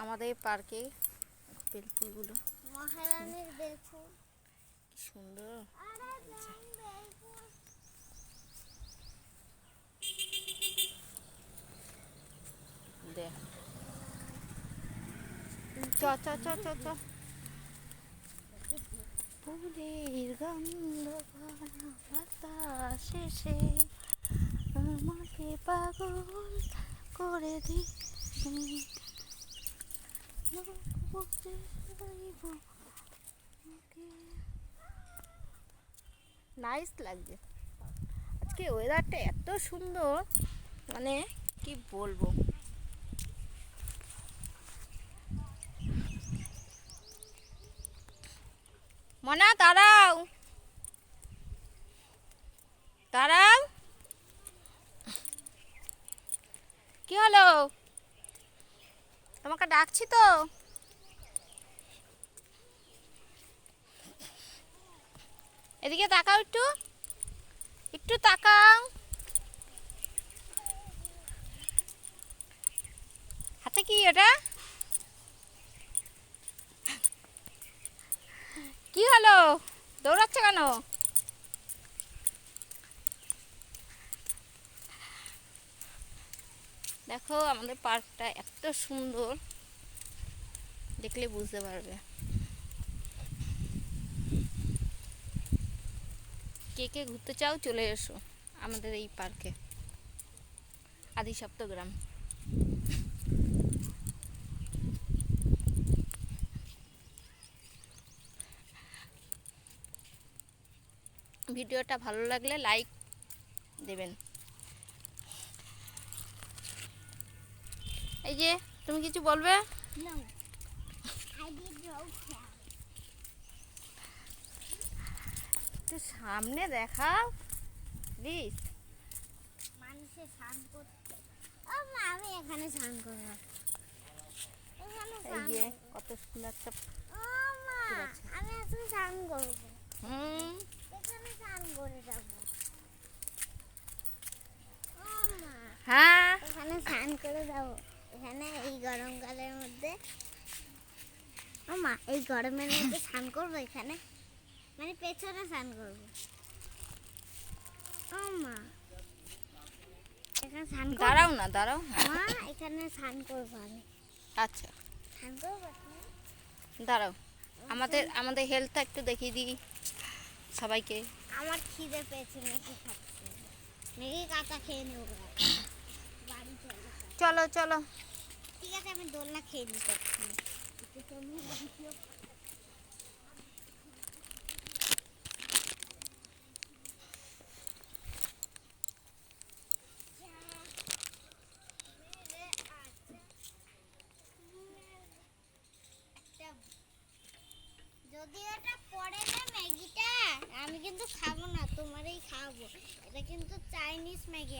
আমাদের পার্কে বেলফুলগুলো মহারানীর বেলফুল কি সুন্দর। দেখ চ চ চ চ চ ফুলের গন্ধ বাতাসে সে আমাকে পাগল করে দি। নাইস লাগছে আজকে ওয়েদারটা এত সুন্দর, মানে কি বলবো। মনা দাঁড়াও দাঁড়াও, কি হলো? তোমাকে ডাকছি তো। এদিকে তাকাও, একটু একটু তাকাও। হাতে কি এটা? কি হলো, দৌড়াচ্ছ কেন? দেখো আমাদের পার্কটা এত সুন্দর, দেখলে বুঝতে পারবে। কে কে ঘুরতে চাও চলে এসো আমাদের এই পার্কে, আদি সপ্তগ্রাম। ভিডিওটা ভালো লাগলে লাইক দেবেন। এই যে তুমি কিছু বলবে? একটু সামনে দেখাও প্লিজ। মানুষে স্নান করতে, আমি এখানে স্নান করবো। এই যে কত সুন্দর একটা আমি এখন স্নান করবো, হুম এখানে স্নান করে যাবো। হ্যাঁ এখানে স্নান করে যাবো, এখানে এই গরমকালের মধ্যে। মা এই গরমের মধ্যে স্নান করবো এখানে, মানে পেছনে স্নান করবো। মা এখানে স্নান দাঁড়াও না, দাঁড়াও। মা এখানে স্নান করবো আমি। আচ্ছা স্নান করবো, দাঁড়াও, আমাদের আমাদের হেলথটা একটু দেখিয়ে দিই সবাইকে। আমার খিদে পেয়েছে, ম্যাগি খাচ্ছি, ম্যাগি কাঁচা খেয়ে নেবো। বাড়ি চলো চলো। ঠিক আছে, আমি দোলনা খেয়ে নিতে। যদি এটা পড়ে না ম্যাগিটা, আমি কিন্তু খাবো না, তোমারই খাবো। এটা কিন্তু চাইনিজ ম্যাগি,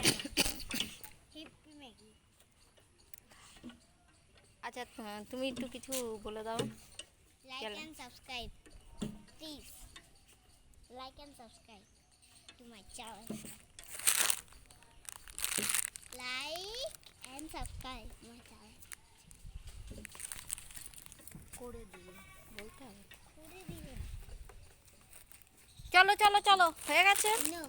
হিপ্পি ম্যাগি। আচ্ছা তুমি একটু কিছু বলে দাও। Like and subscribe please, like and subscribe to my channel, like and subscribe my channel. করে দিবে বলতে হবে। করে দিবেন। চলো চলো চলো, হয়ে গেছে। No.